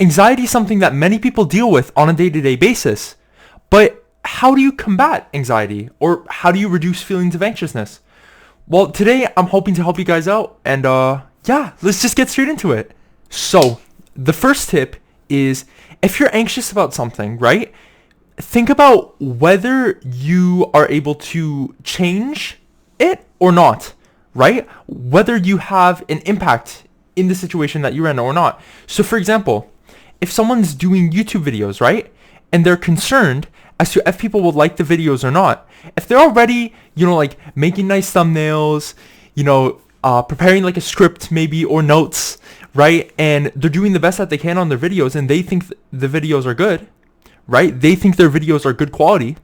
Anxiety is something that many people deal with on a day-to-day basis. But how do you combat anxiety? Or how do you reduce feelings of anxiousness? Well, today I'm hoping to help you guys out. And yeah, let's just get straight into it. So, the first tip is if you're anxious about something, right? Think about whether you are able to change it or not, right? Whether you have an impact in the situation that you're in or not. So for example, if someone's doing YouTube videos, right? And they're concerned as to if people will like the videos or not. If they're already, like making nice thumbnails, preparing like a script maybe or notes, right? And they're doing the best that they can on their videos and they think the videos are good, right? They think their videos are good quality.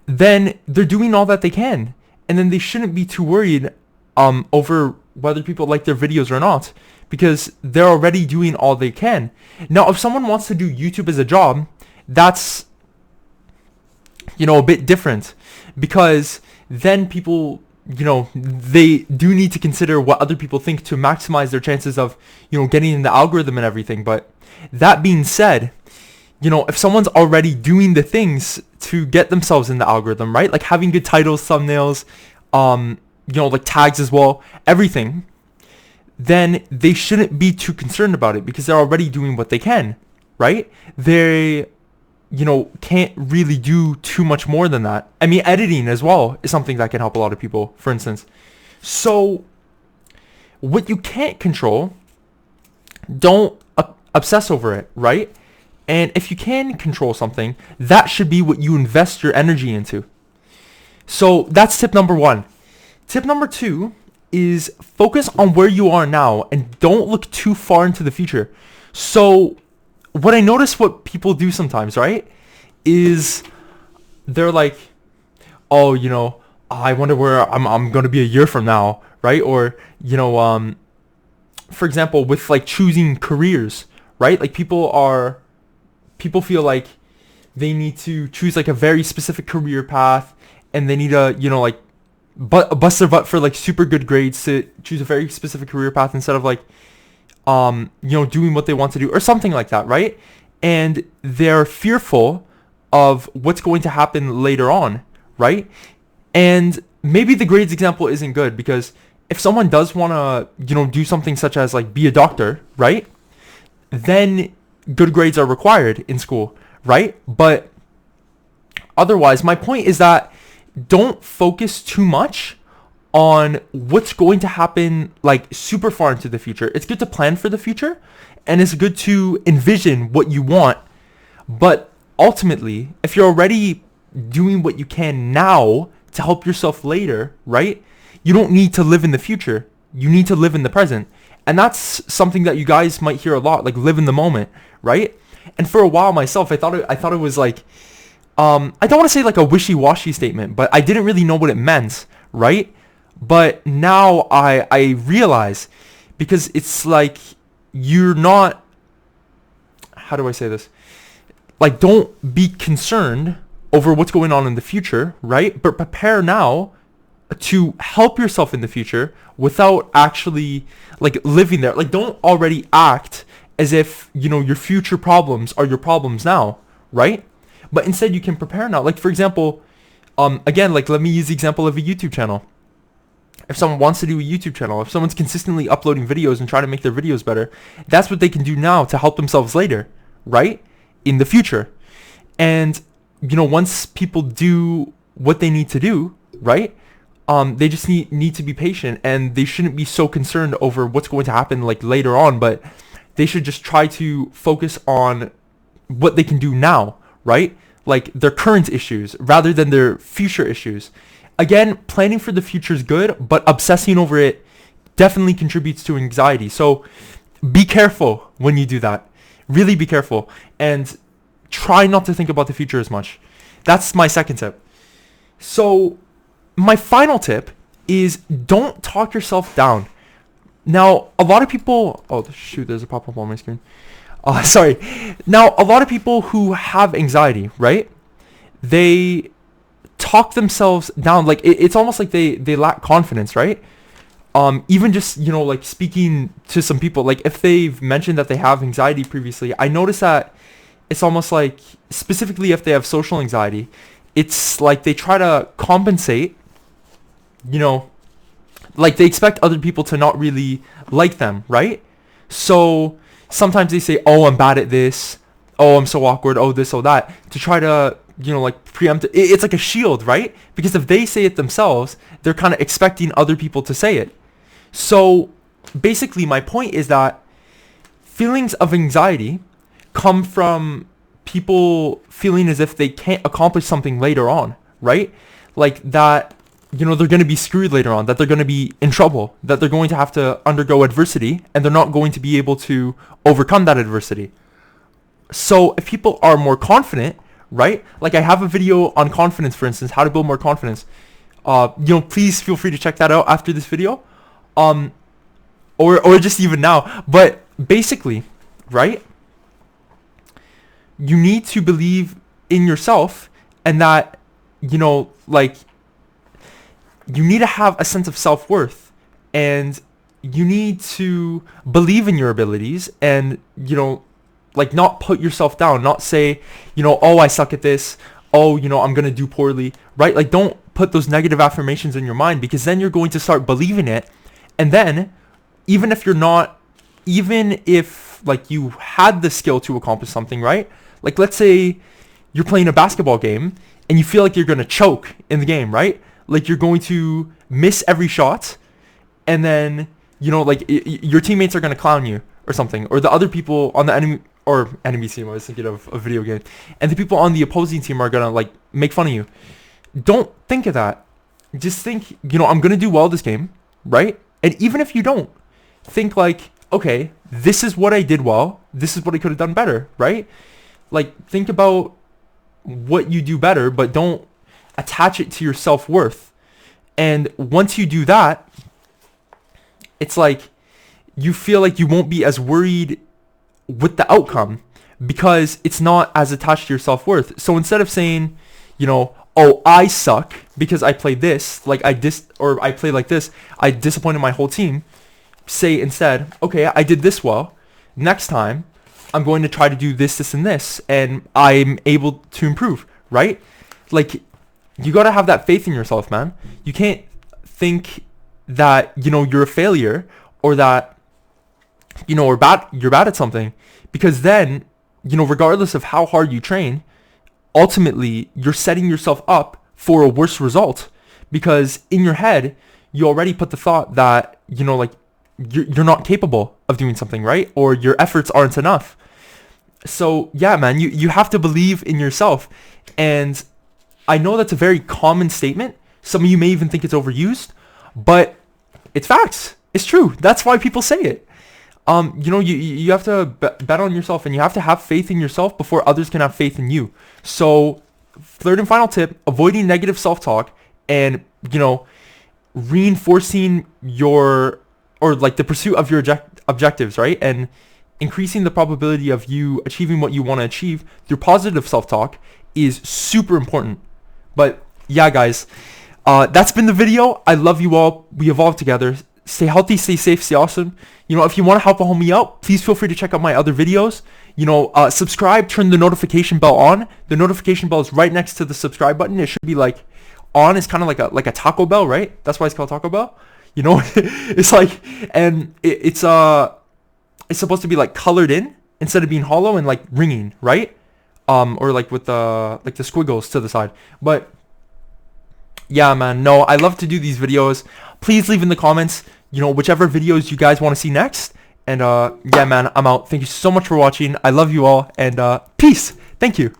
Then they're doing all that they can. And then they shouldn't be too worried over whether people like their videos or not, because they're already doing all they can. Now, if someone wants to do YouTube as a job, that's, a bit different, because then people, they do need to consider what other people think to maximize their chances of, getting in the algorithm and everything. But that being said, if someone's already doing the things to get themselves in the algorithm, right? Like having good titles, thumbnails, like tags as well, everything, then they shouldn't be too concerned about it because they're already doing what they can, right? They, can't really do too much more than that. I mean, editing as well is something that can help a lot of people, for instance. So what you can't control, don't obsess over it, right? And if you can control something, that should be what you invest your energy into. So that's tip number 1. Tip number 2 is focus on where you are now and don't look too far into the future. So what I notice what people do sometimes, right, is they're like, oh, I wonder where I'm going to be a year from now, right? Or, for example, with like choosing careers, right? Like people feel like they need to choose like a very specific career path and they need to, bust their butt for like super good grades to choose a very specific career path instead of like, doing what they want to do or something like that, right? And they're fearful of what's going to happen later on, right? And maybe the grades example isn't good because if someone does want to, do something such as like be a doctor, right? Then good grades are required in school, right? But otherwise, my point is that don't focus too much on what's going to happen like super far into the future. It's good to plan for the future and it's good to envision what you want. But ultimately, if you're already doing what you can now to help yourself later, right? You don't need to live in the future. You need to live in the present. And that's something that you guys might hear a lot, like live in the moment, right? And for a while myself, I thought it was like, I don't want to say like a wishy-washy statement, but I didn't really know what it meant, right? But now I realize, because it's like you're not, how do I say this? Like, don't be concerned over what's going on in the future, right? But prepare now to help yourself in the future without actually like living there. Like, don't already act as if, your future problems are your problems now, right? But instead you can prepare now. Like, for example, again, like let me use the example of a YouTube channel. If someone wants to do a YouTube channel, if someone's consistently uploading videos and trying to make their videos better, that's what they can do now to help themselves later, right? In the future. And, once people do what they need to do, right? They just need to be patient and they shouldn't be so concerned over what's going to happen like later on, but they should just try to focus on what they can do now, right? Like their current issues rather than their future issues. Again, planning for the future is good, but obsessing over it definitely contributes to anxiety. So be careful when you do that. Really be careful and try not to think about the future as much. That's my second tip. So my final tip is don't talk yourself down. Now, a lot of people... Oh, shoot, there's a pop-up on my screen. Sorry. Now, a lot of people who have anxiety, right? They talk themselves down. Like, it's almost like they lack confidence, right? Even just, you know, like speaking to some people, like if they've mentioned that they have anxiety previously, I notice that it's almost like, specifically if they have social anxiety, it's like they try to compensate, you know, like they expect other people to not really like them, right? So sometimes they say, oh, I'm bad at this, oh, I'm so awkward, oh, this, oh, that, to try to, you know, like preempt it. It's like a shield, right? Because if they say it themselves, they're kind of expecting other people to say it. So basically my point is that feelings of anxiety come from people feeling as if they can't accomplish something later on, right? Like that, you know, they're going to be screwed later on, that they're going to be in trouble, that they're going to have to undergo adversity, and they're not going to be able to overcome that adversity. So if people are more confident, right? Like I have a video on confidence, for instance, how to build more confidence. You know, please feel free to check that out after this video. Or just even now. But basically, right? You need to believe in yourself, and that, you know, like, you need to have a sense of self-worth, and you need to believe in your abilities, and, you know, like not put yourself down, not say, you know, oh, I suck at this, oh, you know, I'm going to do poorly, right? Like don't put those negative affirmations in your mind, because then you're going to start believing it. And then even if like you had the skill to accomplish something, right? Like let's say you're playing a basketball game and you feel like you're going to choke in the game, right? Like you're going to miss every shot, and then, you know, like your teammates are going to clown you or something, or the other people on the enemy team, I was thinking of a video game, and the people on the opposing team are going to like make fun of you. Don't think of that. Just think, you know, I'm going to do well this game, right? And even if you don't, think like, okay, this is what I did well. This is what I could have done better, right? Like think about what you do better, but don't attach it to your self-worth. And once you do that, it's like you feel like you won't be as worried with the outcome, because it's not as attached to your self-worth. So instead of saying, you know, oh, I suck because I played this, like I played like this, I disappointed my whole team, say instead, okay, I did this well, next time I'm going to try to do this, this, and this, and I'm able to improve, right? Like you got to have that faith in yourself, man. You can't think that, you know, you're a failure, or that, you know, you're bad at something, because then, you know, regardless of how hard you train, ultimately you're setting yourself up for a worse result, because in your head you already put the thought that, you know, like you're not capable of doing something, right? Or your efforts aren't enough. So yeah, man, you have to believe in yourself. And I know that's a very common statement. Some of you may even think it's overused, but it's facts. It's true. That's why people say it. You know, you have to bet on yourself, and you have to have faith in yourself before others can have faith in you. So third and final tip, avoiding negative self-talk, and, you know, reinforcing the pursuit of your objectives, right? And increasing the probability of you achieving what you want to achieve through positive self-talk is super important. But yeah, guys, that's been the video. I love you all. We evolve together. Stay healthy, stay safe, stay awesome. You know, if you want to help a homie out, please feel free to check out my other videos. You know, subscribe, turn the notification bell on. The notification bell is right next to the subscribe button. It should be like on. It's kind of like a Taco Bell, right? That's why it's called Taco Bell. You know, it's like, and it's supposed to be like colored in instead of being hollow and like ringing, right? Or like with the squiggles to the side. But yeah, man, no, I love to do these videos. Please leave in the comments, you know, whichever videos you guys want to see next. And yeah, man, I'm out. Thank you so much for watching. I love you all, and peace. Thank you.